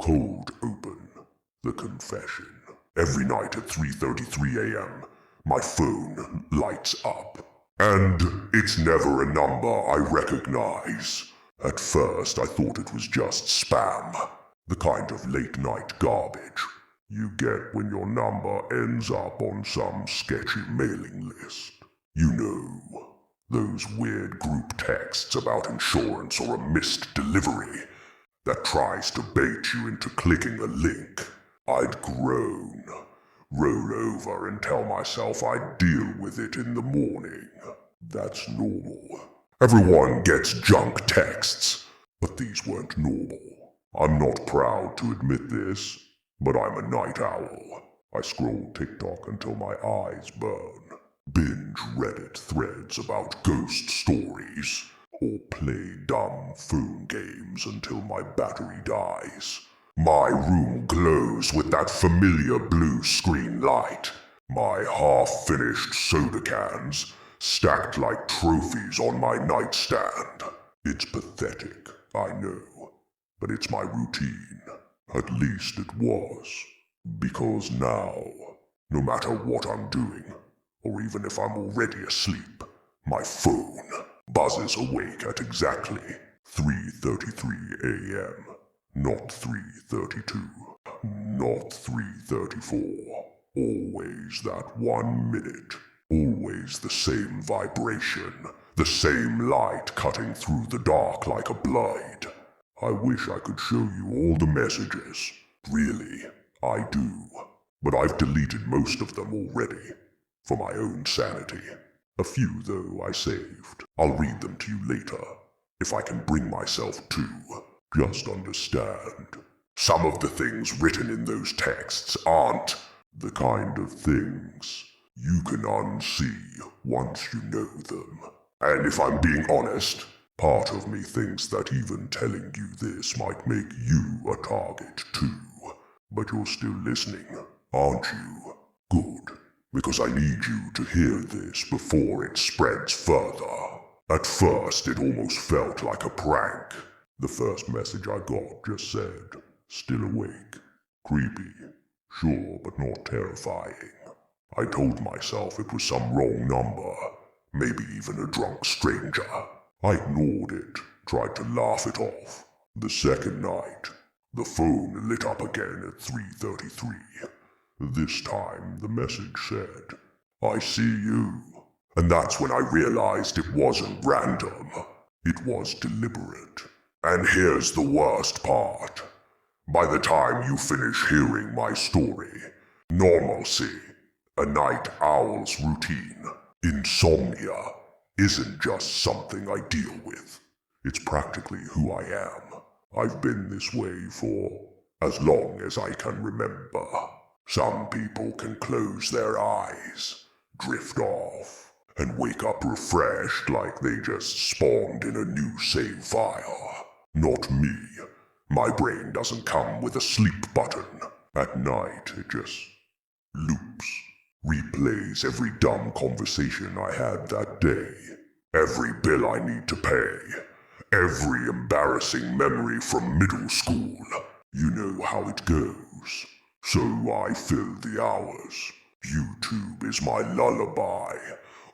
Cold open. The confession. Every night at 3:33 a.m., my phone lights up. And it's never a number I recognize. At first, I thought it was just spam. The kind of late-night garbage you get when your number ends up on some sketchy mailing list. You know, those weird group texts about insurance or a missed delivery that tries to bait you into clicking a link. I'd groan, roll over and tell myself I'd deal with it in the morning. That's normal. Everyone gets junk texts, but these weren't normal. I'm not proud to admit this, but I'm a night owl. I scroll TikTok until my eyes burn, binge Reddit threads about ghost stories, or play dumb phone games until my battery dies. My room glows with that familiar blue screen light. My half-finished soda cans stacked like trophies on my nightstand. It's pathetic, I know, but it's my routine. At least it was. Because now, no matter what I'm doing, or even if I'm already asleep, my phone buzzes awake at exactly 3:33 a.m. Not 3:32, not 3:34. Always that 1 minute. Always the same vibration, the same light cutting through the dark like a blade. I wish I could show you all the messages. Really, I do. But I've deleted most of them already, for my own sanity. A few, though, I saved. I'll read them to you later, if I can bring myself to. Just understand, some of the things written in those texts aren't the kind of things you can unsee once you know them. And if I'm being honest, part of me thinks that even telling you this might make you a target too. But you're still listening, aren't you? Good, because I need you to hear this before it spreads further. At first, it almost felt like a prank. The first message I got just said, "Still awake." Creepy, sure, but not terrifying. I told myself it was some wrong number, maybe even a drunk stranger. I ignored it, tried to laugh it off. The second night, the phone lit up again at 3:33. This time, the message said, "I see you." And that's when I realized it wasn't random. It was deliberate. And here's the worst part. By the time you finish hearing my story, normalcy, a night owl's routine, insomnia, isn't just something I deal with. It's practically who I am. I've been this way for as long as I can remember. Some people can close their eyes, drift off, and wake up refreshed like they just spawned in a new save file. Not me. My brain doesn't come with a sleep button. At night, it just loops, replays every dumb conversation I had that day, every bill I need to pay, every embarrassing memory from middle school. You know how it goes. So I fill the hours. YouTube is my lullaby,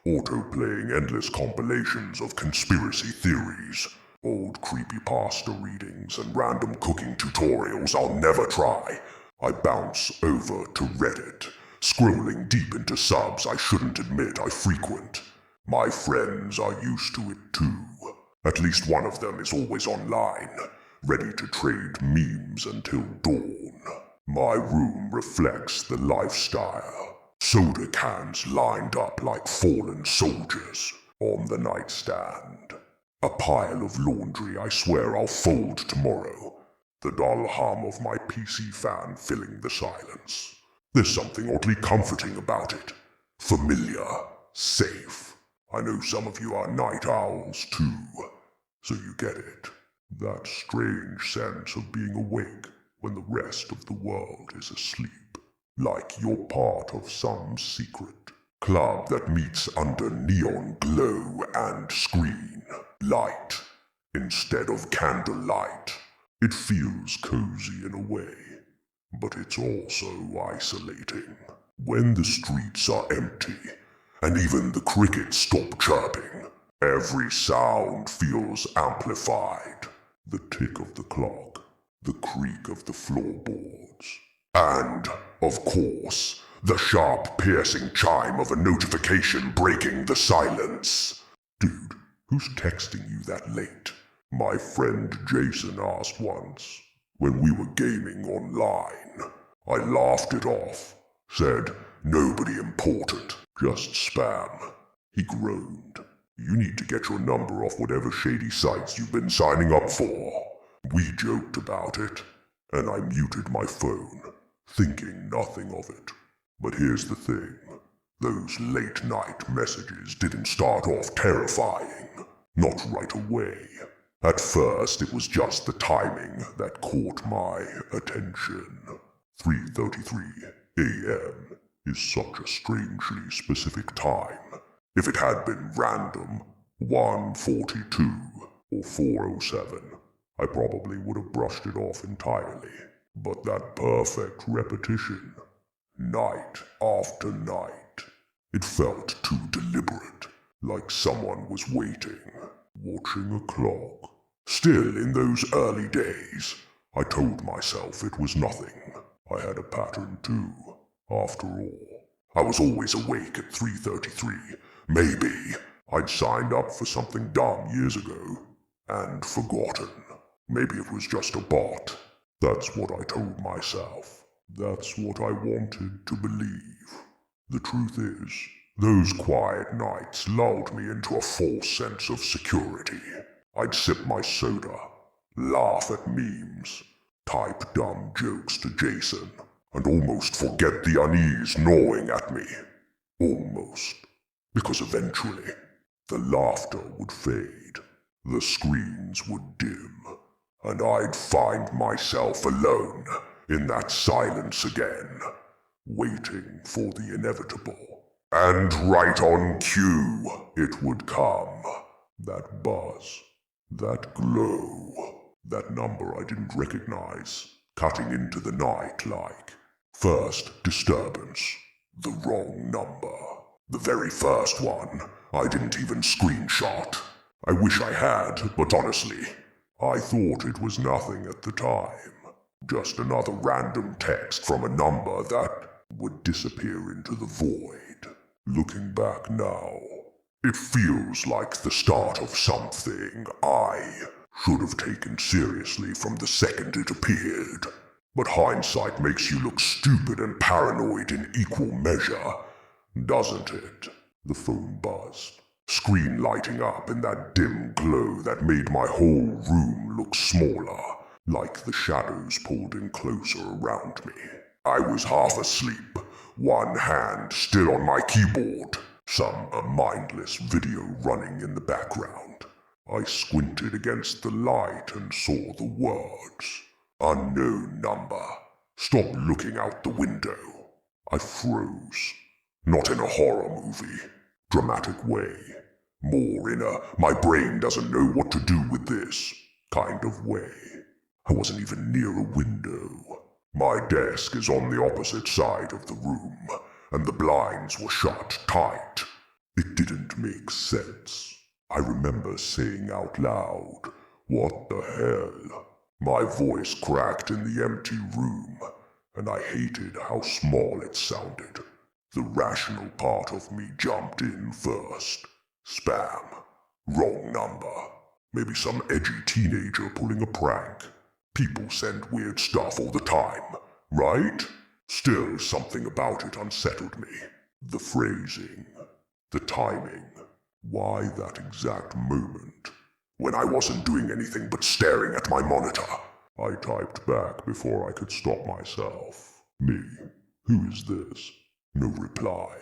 auto-playing endless compilations of conspiracy theories, old creepypasta readings, and random cooking tutorials I'll never try. I bounce over to Reddit, scrolling deep into subs I shouldn't admit I frequent. My friends are used to it too. At least one of them is always online, ready to trade memes until dawn. My room reflects the lifestyle. Soda cans lined up like fallen soldiers on the nightstand. A pile of laundry I swear I'll fold tomorrow. The dull hum of my PC fan filling the silence. There's something oddly comforting about it. Familiar, safe. I know some of you are night owls too, so you get it. That strange sense of being awake when the rest of the world is asleep. Like you're part of some secret club that meets under neon glow and screen light instead of candlelight. It feels cozy in a way, but it's also isolating. When the streets are empty, and even the crickets stop chirping, every sound feels amplified. The tick of the clock, the creak of the floorboards, and, of course, the sharp, piercing chime of a notification breaking the silence. Dude, who's texting you that late? My friend Jason asked once, when we were gaming online. I laughed it off, said, nobody important, just spam. He groaned. You need to get your number off whatever shady sites you've been signing up for. We joked about it, and I muted my phone, thinking nothing of it. But here's the thing. Those late-night messages didn't start off terrifying. Not right away. At first, it was just the timing that caught my attention. 3:33 a.m. is such a strangely specific time. If it had been random, 1:42 or 4:07, I probably would have brushed it off entirely. But that perfect repetition, night after night, it felt too deliberate, like someone was waiting, watching a clock. Still, in those early days, I told myself it was nothing. I had a pattern too, after all. I was always awake at 3:33. Maybe I'd signed up for something dumb years ago, and forgotten. Maybe it was just a bot. That's what I told myself. That's what I wanted to believe. The truth is, those quiet nights lulled me into a false sense of security. I'd sip my soda, laugh at memes, type dumb jokes to Jason, and almost forget the unease gnawing at me. Almost. Because eventually, the laughter would fade, the screens would dim, and I'd find myself alone in that silence again, waiting for the inevitable. And right on cue, it would come. That buzz, that glow, that number I didn't recognize, cutting into the night like. First disturbance, the wrong number. The very first one, I didn't even screenshot. I wish I had, but honestly, I thought it was nothing at the time. Just another random text from a number that would disappear into the void. Looking back now, it feels like the start of something I should have taken seriously from the second it appeared. But hindsight makes you look stupid and paranoid in equal measure, doesn't it? The phone buzzed, screen lighting up in that dim glow that made my whole room look smaller, like the shadows pulled in closer around me. I was half asleep, one hand still on my keyboard, some mindless video running in the background. I squinted against the light and saw the words, unknown number. Stop looking out the window. I froze. Not in a horror movie, dramatic way. More in a my brain doesn't know what to do with this kind of way. I wasn't even near a window. My desk is on the opposite side of the room, and the blinds were shut tight. It didn't make sense. I remember saying out loud, "What the hell?" My voice cracked in the empty room, and I hated how small it sounded. The rational part of me jumped in first. Spam. Wrong number. Maybe some edgy teenager pulling a prank. People send weird stuff all the time, right? Still, something about it unsettled me. The phrasing. The timing. Why that exact moment? When I wasn't doing anything but staring at my monitor, I typed back before I could stop myself. Me. Who is this? No reply.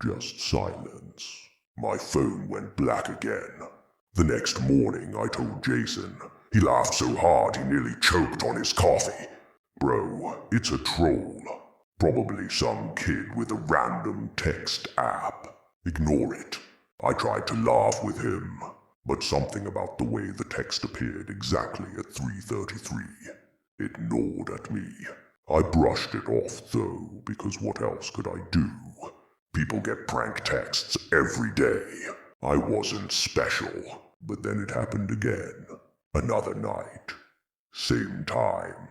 Just silence. My phone went black again. The next morning I told Jason. He laughed so hard he nearly choked on his coffee. Bro, it's a troll. Probably some kid with a random text app. Ignore it. I tried to laugh with him, but something about the way the text appeared exactly at 3:33. It gnawed at me. I brushed it off though, because what else could I do? People get prank texts every day. I wasn't special. But then it happened again. Another night. Same time.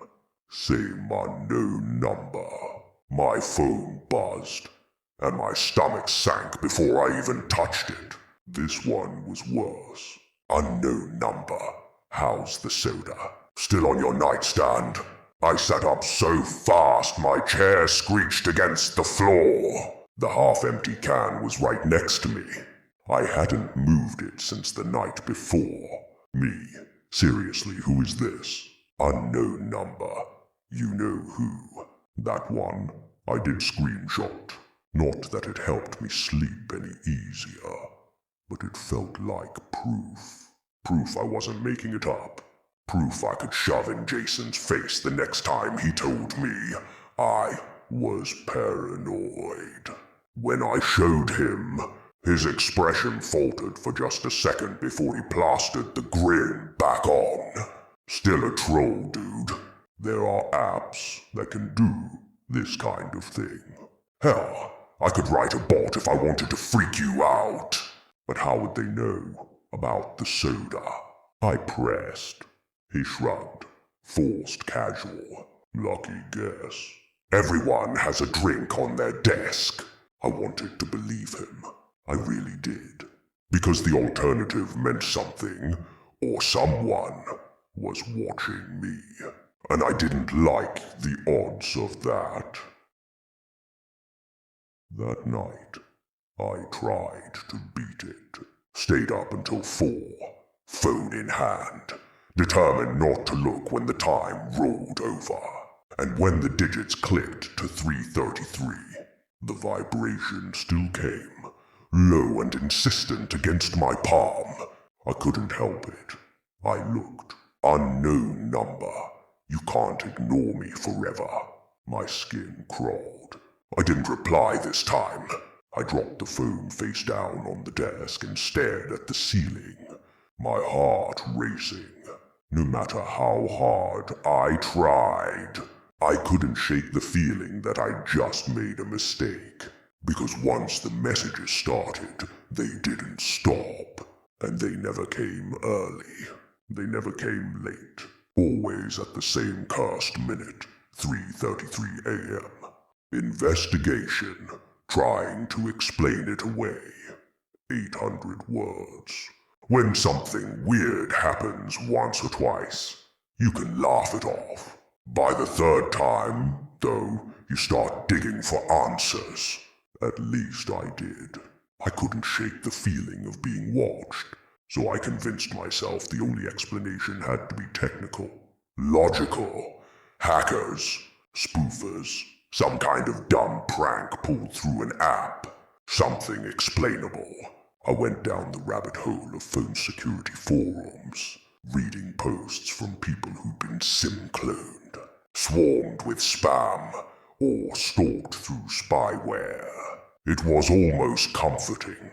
Same unknown number. My phone buzzed, and my stomach sank before I even touched it. This one was worse. Unknown number. How's the soda? Still on your nightstand? I sat up so fast my chair screeched against the floor. The half-empty can was right next to me. I hadn't moved it since the night before. Me. Seriously, who is this? Unknown number. You know who. That one I did screenshot. Not that it helped me sleep any easier, but it felt like proof. Proof I wasn't making it up. Proof I could shove in Jason's face the next time he told me I was paranoid. When I showed him, his expression faltered for just a second before he plastered the grin back on. Still a troll, dude. There are apps that can do this kind of thing. Hell, I could write a bot if I wanted to freak you out. But how would they know about the soda? I pressed. He shrugged. Forced casual. Lucky guess. Everyone has a drink on their desk. I wanted to believe him. I really did. Because the alternative meant something, or someone was watching me. And I didn't like the odds of that. That night, I tried to beat it. Stayed up until 4, phone in hand, determined not to look when the time rolled over. And when the digits clicked to 3:33, the vibration still came, low and insistent against my palm. I couldn't help it. I looked. Unknown number. You can't ignore me forever. My skin crawled. I didn't reply this time. I dropped the phone face down on the desk and stared at the ceiling, my heart racing. No matter how hard I tried, I couldn't shake the feeling that I'd just made a mistake. Because once the messages started, they didn't stop. And they never came early. They never came late. Always at the same cursed minute, 3:33 a.m. Investigation. Trying to explain it away. 800 words. When something weird happens once or twice, you can laugh it off. By the 3rd time, though, you start digging for answers. At least I did. I couldn't shake the feeling of being watched, so I convinced myself the only explanation had to be technical, logical. Hackers, spoofers, some kind of dumb prank pulled through an app. Something explainable. I went down the rabbit hole of phone security forums, reading posts from people who'd been SIM-cloned, swarmed with spam, or stalked through spyware. It was almost comforting,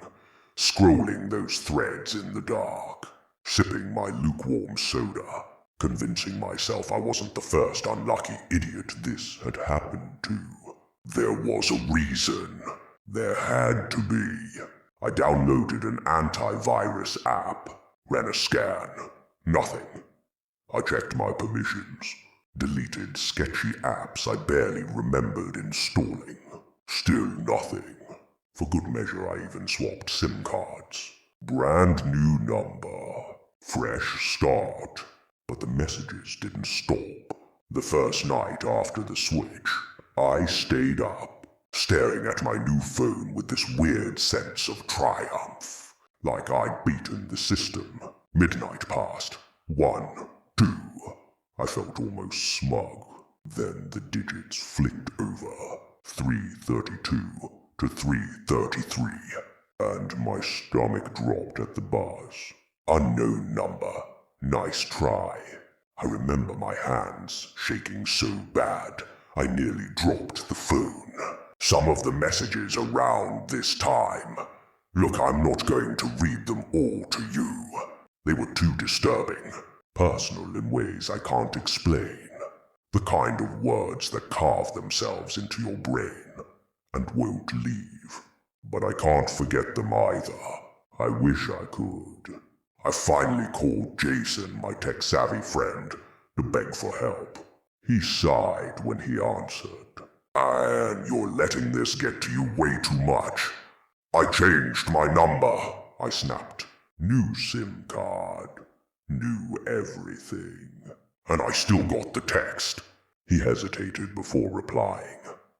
scrolling those threads in the dark, sipping my lukewarm soda, convincing myself I wasn't the first unlucky idiot this had happened to. There was a reason. There had to be. I downloaded an antivirus app, ran a scan. Nothing. I checked my permissions, deleted sketchy apps I barely remembered installing. Still nothing. For good measure, I even swapped SIM cards. Brand new number. Fresh start. But the messages didn't stop. The first night after the switch, I stayed up, staring at my new phone with this weird sense of triumph. Like I'd beaten the system. Midnight passed. 1, 2. I felt almost smug. Then the digits flicked over. 3:32 to 3:33. And my stomach dropped at the buzz. Unknown number. Nice try. I remember my hands shaking so bad, I nearly dropped the phone. Some of the messages around this time. Look, I'm not going to read them all to you. They were too disturbing, personal in ways I can't explain. The kind of words that carve themselves into your brain and won't leave. But I can't forget them either. I wish I could. I finally called Jason, my tech-savvy friend, to beg for help. He sighed when he answered. "And you're letting this get to you way too much." "I changed my number," I snapped. "New SIM card. New everything. And I still got the text." He hesitated before replying.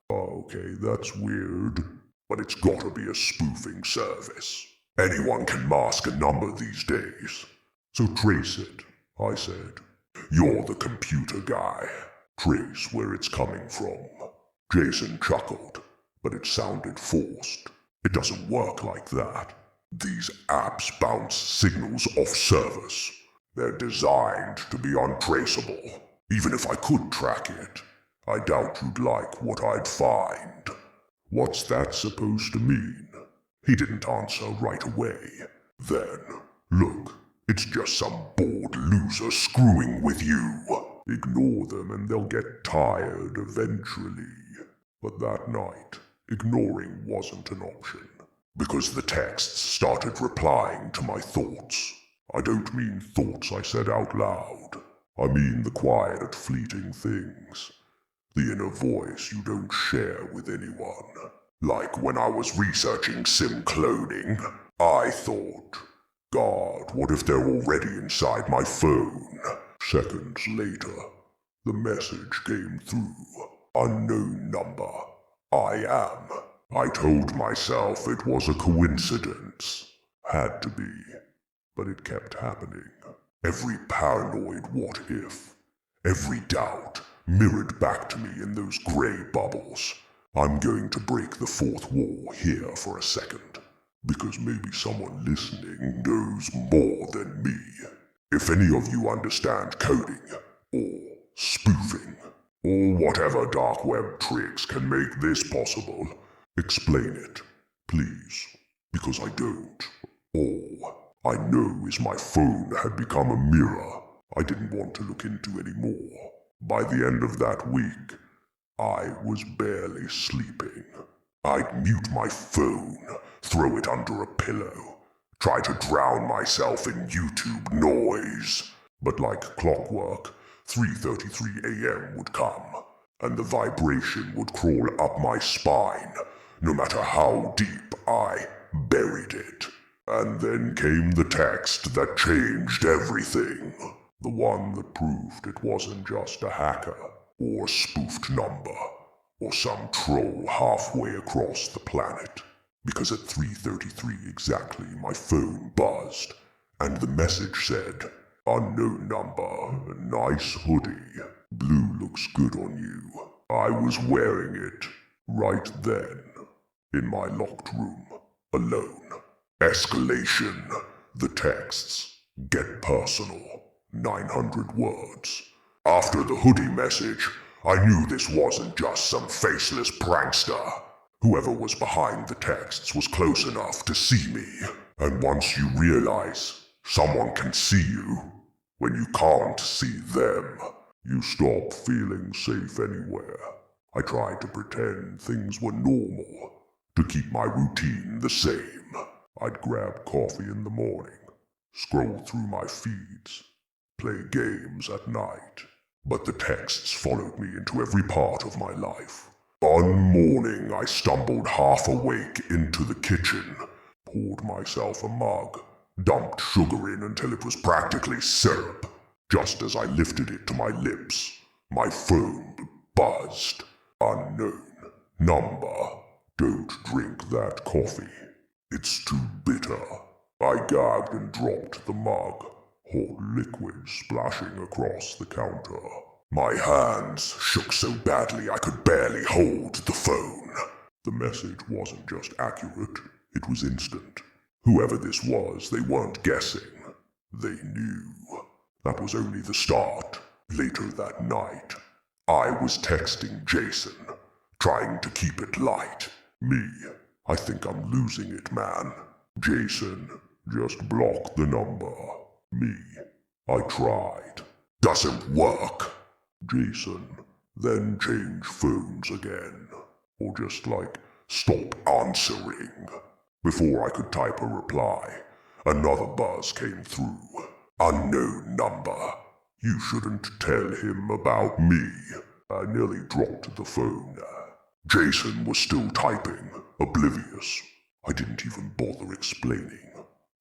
"Okay, that's weird, but it's gotta be a spoofing service. Anyone can mask a number these days. So trace it," I said. "You're the computer guy. Trace where it's coming from." Jason chuckled, but it sounded forced. "It doesn't work like that. These apps bounce signals off servers. They're designed to be untraceable. Even if I could track it, I doubt you'd like what I'd find." "What's that supposed to mean?" He didn't answer right away. Then, "Look, it's just some bored loser screwing with you. Ignore them and they'll get tired eventually." But that night, ignoring wasn't an option, because the texts started replying to my thoughts. I don't mean thoughts I said out loud. I mean the quiet, fleeting things. The inner voice you don't share with anyone. Like when I was researching SIM cloning, I thought, "God, what if they're already inside my phone?" Seconds later, the message came through. "Unknown number. I am." I told myself it was a coincidence. Had to be. But it kept happening. Every paranoid what if, every doubt mirrored back to me in those gray bubbles. I'm going to break the fourth wall here for a second, because maybe someone listening knows more than me. If any of you understand coding, or spoofing, or whatever dark web tricks can make this possible, explain it, please, because I don't. All I know is my phone had become a mirror I didn't want to look into anymore. By the end of that week, I was barely sleeping. I'd mute my phone, throw it under a pillow, try to drown myself in YouTube noise. But like clockwork, 3:33 a.m. would come, and the vibration would crawl up my spine, no matter how deep I buried it. And then came the text that changed everything. The one that proved it wasn't just a hacker, or spoofed number, or some troll halfway across the planet. Because at 3:33 exactly my phone buzzed, and the message said, "Unknown number, nice hoodie. Blue looks good on you." I was wearing it, right then, in my locked room, alone. Escalation. The texts. Get personal. 900 words. After the hoodie message, I knew this wasn't just some faceless prankster. Whoever was behind the texts was close enough to see me. And once you realize someone can see you, when you can't see them, you stop feeling safe anywhere. I tried to pretend things were normal, to keep my routine the same. I'd grab coffee in the morning, scroll through my feeds, play games at night. But the texts followed me into every part of my life. One morning I stumbled half awake into the kitchen, poured myself a mug, dumped sugar in until it was practically syrup. Just as I lifted it to my lips, my phone buzzed. Unknown number. Don't drink that coffee. It's too bitter. I gagged and dropped the mug, hot liquid splashing across the counter. My hands shook so badly I could barely hold the phone. The message wasn't just accurate, it was instant. Whoever this was, they weren't guessing. They knew. That was only the start. Later that night, I was texting Jason, trying to keep it light. Me, I think I'm losing it, man. Jason, just block the number. Me. I tried. Doesn't work. Jason. Then change phones again. Or just stop answering. Before I could type a reply, another buzz came through. Unknown number. You shouldn't tell him about me. I nearly dropped the phone. Jason was still typing, oblivious. I didn't even bother explaining.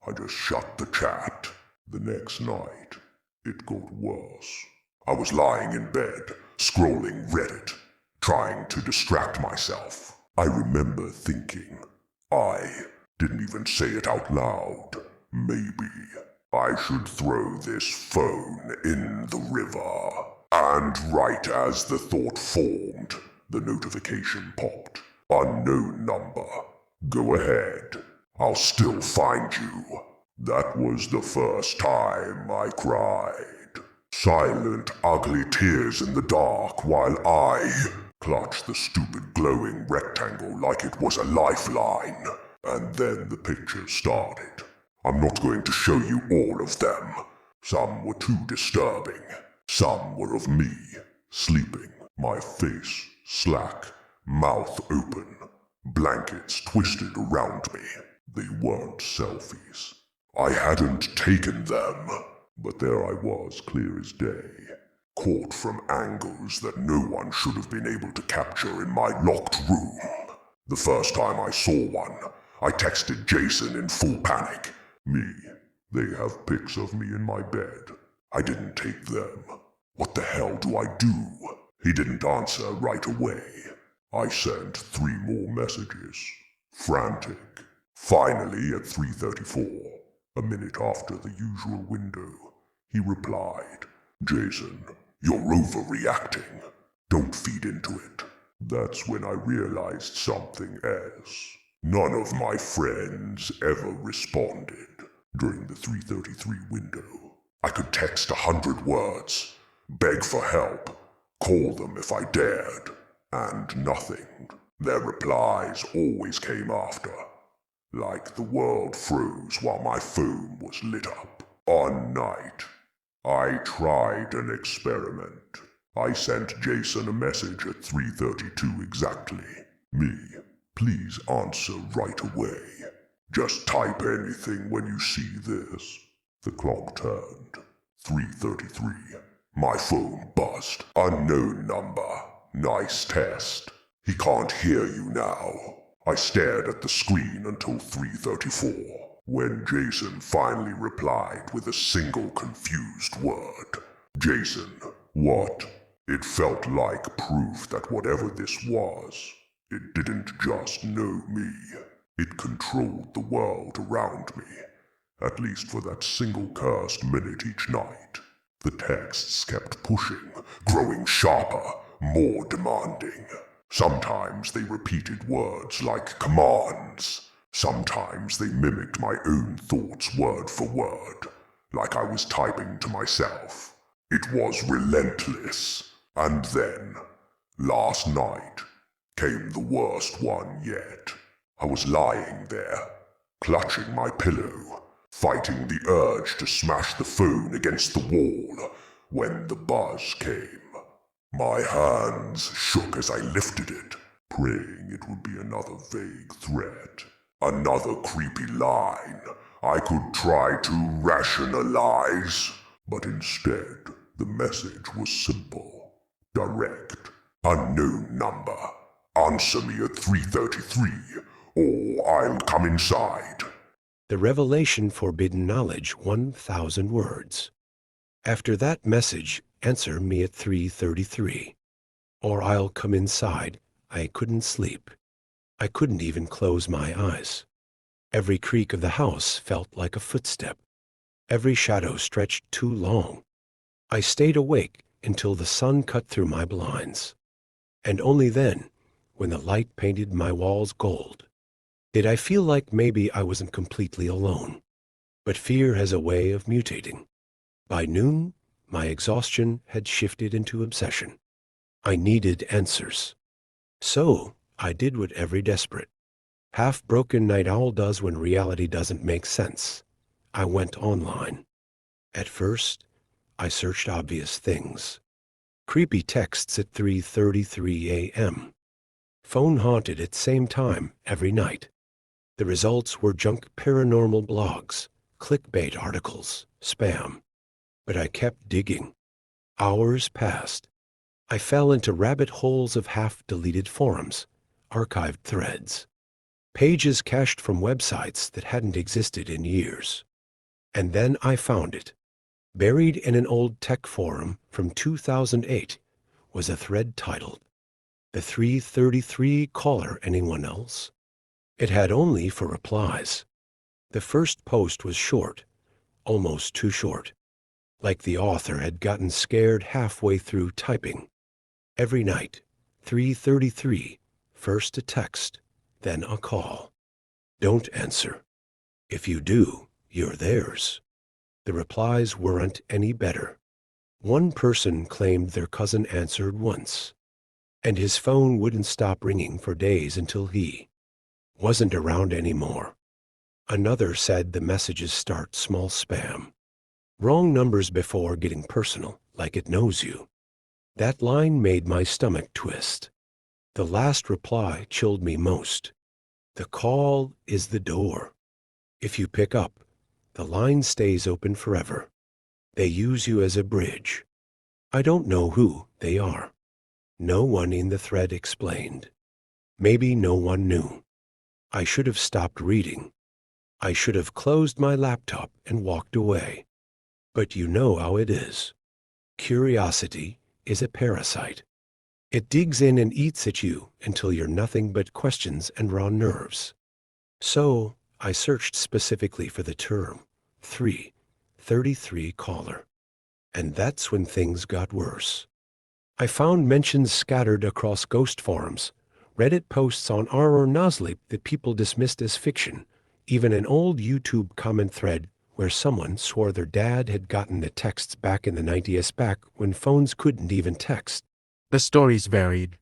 I just shut the chat. The next night, it got worse. I was lying in bed, scrolling Reddit, trying to distract myself. I remember thinking, I didn't even say it out loud. Maybe I should throw this phone in the river. And right as the thought formed, the notification popped. Unknown number. Go ahead. I'll still find you. That was the first time I cried. Silent, ugly tears in the dark while I clutched the stupid glowing rectangle like it was a lifeline. And then the pictures started. I'm not going to show you all of them. Some were too disturbing. Some were of me, sleeping, my face slack, mouth open, blankets twisted around me. They weren't selfies. I hadn't taken them, but there I was, clear as day, caught from angles that no one should have been able to capture in my locked room. The first time I saw one, I texted Jason in full panic. Me. They have pics of me in my bed. I didn't take them. What the hell do I do? He didn't answer right away. I sent 3 more messages. Frantic. Finally, at 3:34, a minute after the usual window, he replied, Jason, you're overreacting. Don't feed into it. That's when I realized something else. None of my friends ever responded during the 3:33 window. I could text 100 words, beg for help, call them if I dared, and nothing. Their replies always came after. Like the world froze while my phone was lit up. On night, I tried an experiment. I sent Jason a message at 3:32 exactly. Me, please answer right away. Just type anything when you see this. The clock turned. 3:33. My phone buzzed. Unknown number. Nice test. He can't hear you now. I stared at the screen until 3:34, when Jason finally replied with a single confused word. Jason, what? It felt like proof that whatever this was, it didn't just know me. It controlled the world around me, at least for that single cursed minute each night. The texts kept pushing, growing sharper, more demanding. Sometimes they repeated words like commands. Sometimes they mimicked my own thoughts word for word, like I was typing to myself. It was relentless. And then, last night, came the worst one yet. I was lying there, clutching my pillow, fighting the urge to smash the phone against the wall, when the buzz came. My hands shook as I lifted it, praying it would be another vague threat, another creepy line I could try to rationalize. But instead, the message was simple, direct. Unknown number. Answer me at 3:33, or I'll come inside. The revelation forbidden knowledge, 1,000 words. After that message, answer me at 3:33, or I'll come inside. I couldn't sleep. I couldn't even close my eyes. Every creak of the house felt like a footstep. Every shadow stretched too long. I stayed awake until the sun cut through my blinds. And only then, when the light painted my walls gold, did I feel like maybe I wasn't completely alone. But fear has a way of mutating. By noon, my exhaustion had shifted into obsession. I needed answers. So I did what every desperate, half-broken night owl does when reality doesn't make sense. I went online. At first, I searched obvious things. Creepy texts at 3:33 a.m. Phone haunted at same time every night. The results were junk paranormal blogs, clickbait articles, spam. But I kept digging. Hours passed. I fell into rabbit holes of half-deleted forums, archived threads, pages cached from websites that hadn't existed in years. And then I found it. Buried in an old tech forum from 2008 was a thread titled, "The 333 Caller Anyone Else?" It had only for replies. The first post was short, almost too short, like the author had gotten scared halfway through typing. Every night, 3:33, first a text, then a call. Don't answer. If you do, you're theirs. The replies weren't any better. One person claimed their cousin answered once, and his phone wouldn't stop ringing for days until he wasn't around anymore. Another said the messages start small spam. Wrong numbers before getting personal, like it knows you. That line made my stomach twist. The last reply chilled me most. The call is the door. If you pick up, the line stays open forever. They use you as a bridge. I don't know who they are. No one in the thread explained. Maybe no one knew. I should have stopped reading. I should have closed my laptop and walked away. But you know how it is. Curiosity is a parasite. It digs in and eats at you until you're nothing but questions and raw nerves. So I searched specifically for the term 3:33 caller. And that's when things got worse. I found mentions scattered across ghost forums, Reddit posts on R.R. Nosley that people dismissed as fiction, even an old YouTube comment thread where someone swore their dad had gotten the texts back in the 90s, back when phones couldn't even text. The stories varied,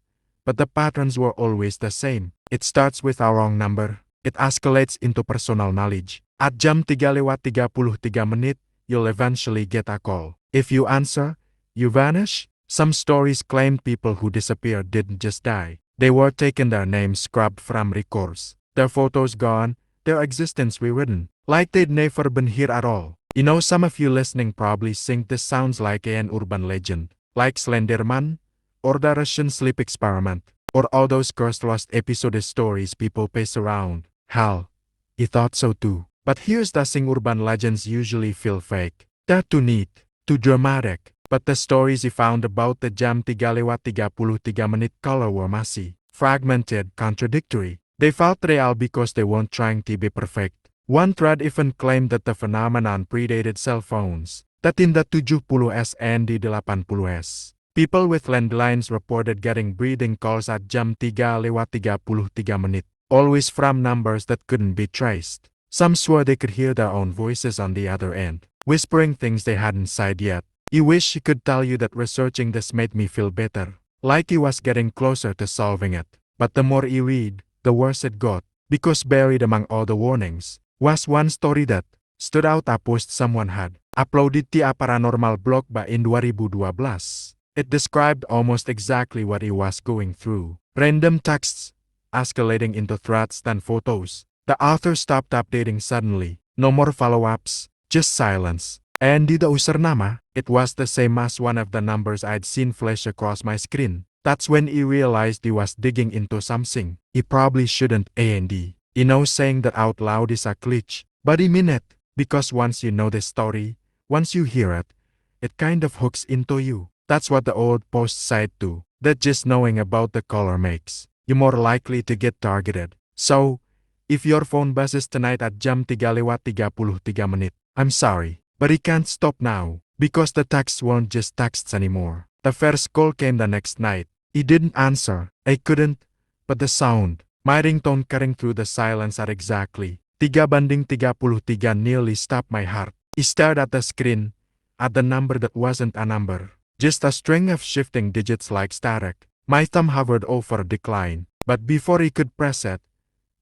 but the patterns were always the same. It starts with a wrong number. It escalates into personal knowledge. At jam 3:33, you'll eventually get a call. If you answer, you vanish. Some stories claimed people who disappeared didn't just die. They were taken, their names scrubbed from records, their photos gone, their existence rewritten, like they'd never been here at all. You know, some of you listening probably think this sounds like an urban legend, like Slenderman, or the Russian sleep experiment, or all those cursed lost episode stories people pass around. Hell, you thought so too. But here's the thing, urban legends usually feel fake. They're too neat, too dramatic. But the stories you found about the jam 3:33 caller were messy, fragmented, contradictory. They felt real because they weren't trying to be perfect. One thread even claimed that the phenomenon predated cell phones, that in the 70s and the 80s, people with landlines reported getting breeding calls at jam 3:33, always from numbers that couldn't be traced. Some swore they could hear their own voices on the other end, whispering things they hadn't said yet. You wish he could tell you that researching this made me feel better, like he was getting closer to solving it. But the more you read, the worse it got, because buried among all the warnings was one story that stood out, a post someone had uploaded to a paranormal blog by in 2012. It described almost exactly what he was going through. Random texts, escalating into threats then photos. The author stopped updating suddenly. No more follow-ups, just silence. And the username, it was the same as one of the numbers I'd seen flash across my screen. That's when he realized he was digging into something he probably shouldn't. And you know, saying that out loud is a glitch, but he meant it, because once you know the story, once you hear it, it kind of hooks into you. That's what the old post said too, that just knowing about the caller makes you more likely to get targeted. So, if your phone buzzes tonight at jam 3:33, I'm sorry, but he can't stop now, because the texts weren't just texts anymore. The first call came the next night. He didn't answer. I couldn't, but the sound, my ringtone cutting through the silence at exactly 3:33 nearly stopped my heart. He stared at the screen, at the number that wasn't a number, just a string of shifting digits like static. My thumb hovered over decline, but before he could press it,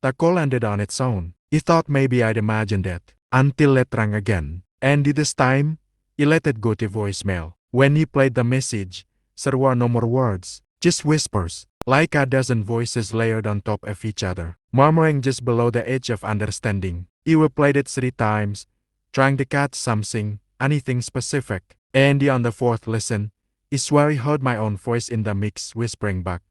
the call ended on its own. He thought maybe I'd imagined it, until it rang again. And this time, He let it go to voicemail. When he played the message, there were no more words, just whispers, like a dozen voices layered on top of each other, murmuring just below the edge of understanding. He replayed it 3 times, trying to catch something, anything specific. And on the 4th listen, I swear I heard my own voice in the mix whispering back,